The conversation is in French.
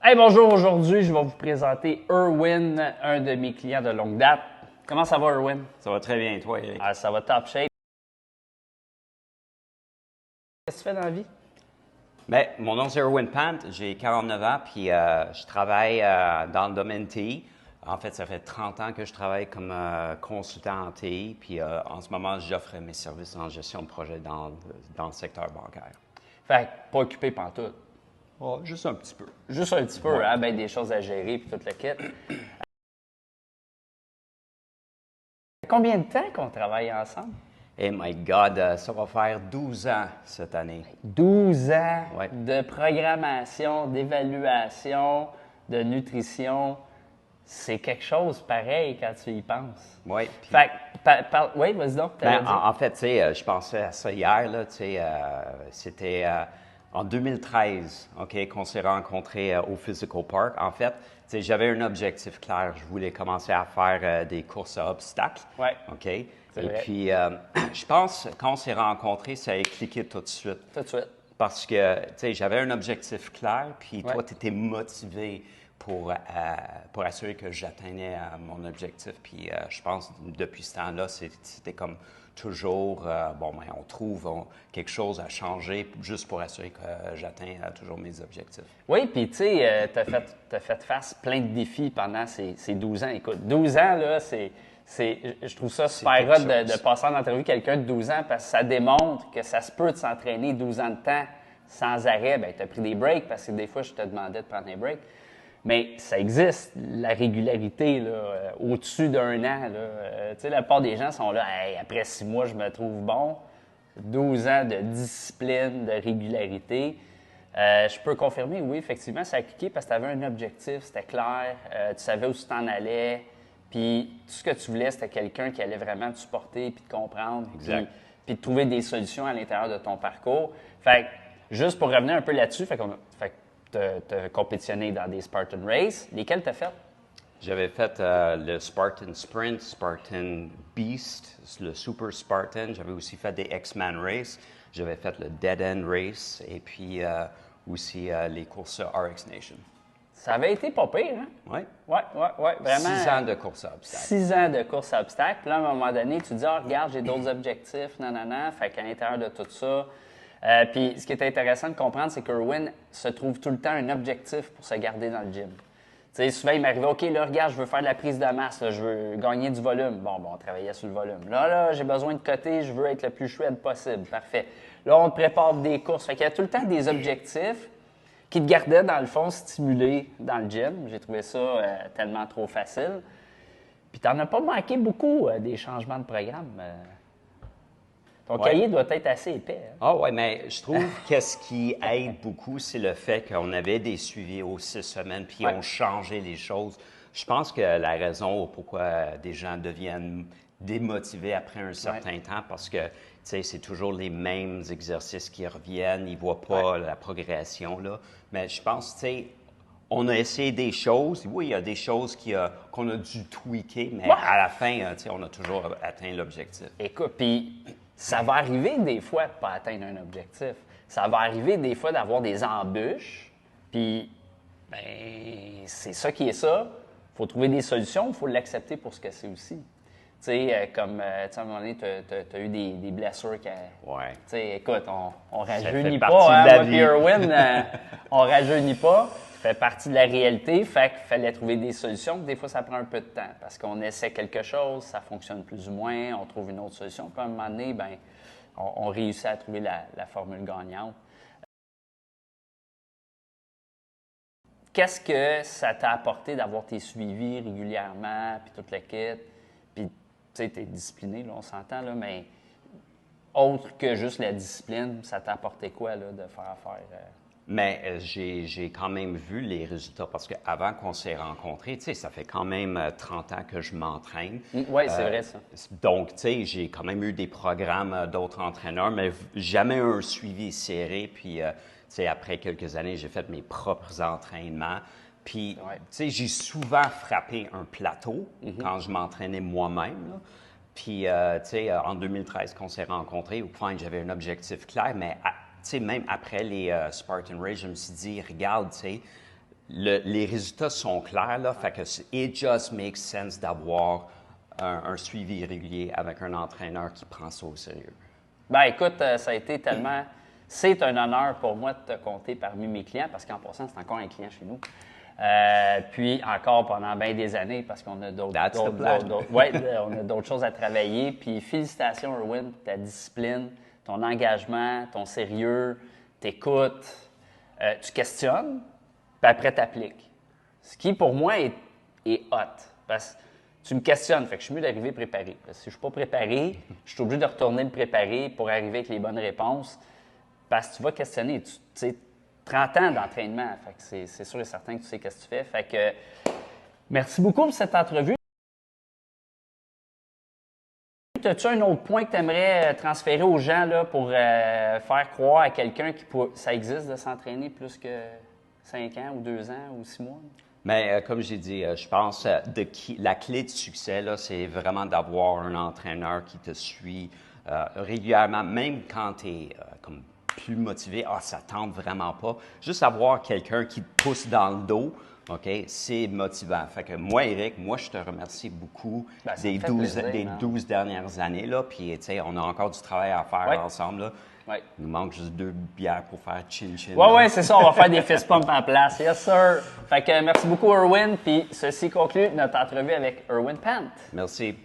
Hey, bonjour, aujourd'hui, je vais vous présenter Erwin, un de mes clients de longue date. Comment ça va, Erwin? Ça va très bien, toi, Eric? Ah, ça va top shape. Qu'est-ce que tu fais dans la vie? Bien, mon nom c'est Erwin Pant, j'ai 49 ans, puis je travaille dans le domaine TI. En fait, ça fait 30 ans que je travaille comme consultant en TI, puis en ce moment, j'offre mes services en gestion de projet dans le secteur bancaire. Fait que pas occupé pantoute. Oh, juste un petit peu. Juste un petit peu, Ouais. hein? Ben, des choses à gérer puis tout le kit. Combien de temps qu'on travaille ensemble? Et my God, ça va faire 12 ans cette année. 12 ans Ouais. de programmation, d'évaluation, de nutrition. C'est quelque chose pareil quand tu y penses. Oui. Fait que, oui, vas-y donc. Ben, en fait, tu sais, je pensais à ça hier, là, tu sais, c'était en 2013, OK, qu'on s'est rencontrés au Physical Park. En fait, tu sais, j'avais un objectif clair. Je voulais commencer à faire des courses à obstacles. Ouais. OK? Et vrai. puis, je pense, quand on s'est rencontrés, ça a cliqué tout de suite. Tout de suite. Parce que, tu sais, j'avais un objectif clair, puis Ouais. toi, tu étais motivé pour assurer que j'atteignais mon objectif. Puis je pense, depuis ce temps-là, c'était comme toujours, on trouve quelque chose à changer juste pour assurer que j'atteins toujours mes objectifs. Oui, puis tu sais, t'as fait face plein de défis pendant ces 12 ans. Écoute, 12 ans, là, je trouve ça super quelque hot de chose. passer en entrevue quelqu'un de 12 ans parce que ça démontre que ça se peut de s'entraîner 12 ans de temps sans arrêt. Bien, tu as pris des breaks parce que des fois, je te demandais de prendre des breaks. Mais ça existe, la régularité, là, au-dessus d'un an. Tu sais, la plupart des gens sont là, hey, après 6 mois, je me trouve bon. 12 ans de discipline, de régularité. Je peux confirmer, oui, effectivement, ça a cliqué parce que tu avais un objectif, c'était clair, tu savais où tu t'en allais, puis tout ce que tu voulais, c'était quelqu'un qui allait vraiment te supporter puis te comprendre, Exact. puis de trouver des solutions à l'intérieur de ton parcours. Fait que, juste pour revenir un peu là-dessus, fait que tu as compétitionné dans des Spartan Race. Lesquels tu as fait? J'avais fait le Spartan Sprint, Spartan Beast, le Super Spartan. J'avais aussi fait des X-Man Race. J'avais fait le Dead End Race et puis aussi les courses RX Nation. Ça avait été pas pire, hein? Oui. Oui, vraiment. 6 ans de course à obstacles. 6 ans de course à obstacles. Puis là, à un moment donné, tu te dis, regarde, j'ai d'autres objectifs, nanana. Fait qu'à l'intérieur de tout ça. Puis ce qui est intéressant de comprendre, c'est qu'Erwin se trouve tout le temps un objectif pour se garder dans le gym. Tu sais, souvent, il m'arrivait, OK, là, regarde, je veux faire de la prise de masse, là, je veux gagner du volume. Bon, on travaillait sur le volume. Là, j'ai besoin de coter, je veux être le plus chouette possible. Parfait. Là, on te prépare des courses. Fait qu'il y a tout le temps des objectifs qui te gardaient, dans le fond, stimulé dans le gym. J'ai trouvé ça tellement trop facile. Puis, tu n'en as pas manqué beaucoup des changements de programme. Ton cahier doit être assez épais. Hein? Ah ouais, mais je trouve que ce qui aide beaucoup, c'est le fait qu'on avait des suivis aux 6 semaines, puis on changeait les choses. Je pense que la raison pourquoi des gens deviennent démotivés après un certain temps, parce que c'est toujours les mêmes exercices qui reviennent, ils ne voient pas la progression. Là. Mais je pense, on a essayé des choses. Oui, il y a des choses qu'on a dû tweaker, mais à la fin, on a toujours atteint l'objectif. Écoute, puis ça va arriver des fois de ne pas atteindre un objectif. Ça va arriver des fois d'avoir des embûches, puis ben, c'est ça qui est ça. Il faut trouver des solutions, il faut l'accepter pour ce que c'est aussi. Tu sais, comme à un moment donné, tu as eu des blessures qui. Ouais. Tu sais, écoute, on rajeunit partie pas, de hein, la moi vie. puis Erwin, on rajeunit pas. Ça fait partie de la réalité, fait qu'il fallait trouver des solutions. Des fois, ça prend un peu de temps parce qu'on essaie quelque chose, ça fonctionne plus ou moins, on trouve une autre solution. Puis à un moment donné, ben, on réussit à trouver la formule gagnante. Qu'est-ce que ça t'a apporté d'avoir tes suivis régulièrement, puis toute la quête? Puis, tu sais, t'es discipliné, là, on s'entend, là, mais autre que juste la discipline, ça t'a apporté quoi, là, de faire affaire? Mais j'ai quand même vu les résultats parce qu'avant qu'on s'est rencontrés, ça fait quand même 30 ans que je m'entraîne. Oui, c'est vrai ça. Donc, j'ai quand même eu des programmes d'autres entraîneurs, mais jamais un suivi serré. Puis, après quelques années, j'ai fait mes propres entraînements. Puis, j'ai souvent frappé un plateau quand je m'entraînais moi-même. Là. Puis, en 2013, quand on s'est rencontrés, j'avais un objectif clair, mais même après les Spartan Race, je me suis dit, regarde, les résultats sont clairs, là, fait que it just makes sense d'avoir un suivi régulier avec un entraîneur qui prend ça au sérieux. Ben écoute, ça a été tellement... C'est un honneur pour moi de te compter parmi mes clients, parce qu'en passant, c'est encore un client chez nous. Puis encore pendant bien des années, parce qu'on a d'autres choses à travailler. Puis félicitations, Erwin, ta discipline, ton engagement, ton sérieux, t'écoutes, tu questionnes, puis après t'appliques. Ce qui, pour moi, est hot. Parce que tu me questionnes, fait que je suis mieux d'arriver préparé. Parce que si je ne suis pas préparé, je suis obligé de retourner me préparer pour arriver avec les bonnes réponses. Parce que tu vas questionner. Tu sais, 30 ans d'entraînement. Fait que c'est sûr et certain que tu sais ce que tu fais. Fait que merci beaucoup pour cette entrevue. As-tu un autre point que tu aimerais transférer aux gens là, pour faire croire à quelqu'un que ça existe de s'entraîner plus que 5 ans ou 2 ans ou 6 mois? Mais comme j'ai dit, je pense la clé de succès, là, c'est vraiment d'avoir un entraîneur qui te suit régulièrement, même quand tu es comme plus motivé. Ah, ça tente vraiment pas. Juste avoir quelqu'un qui te pousse dans le dos, OK, c'est motivant. Fait que moi, Éric, je te remercie beaucoup des 12 dernières années, là. Puis, tu sais, on a encore du travail à faire ensemble, là. Ouais. Il nous manque juste 2 bières pour faire chin-chin. Oui, c'est ça. On va faire des fist pumps en place. Yes, sir. Fait que merci beaucoup, Erwin. Puis, ceci conclut notre entrevue avec Erwin Pant. Merci.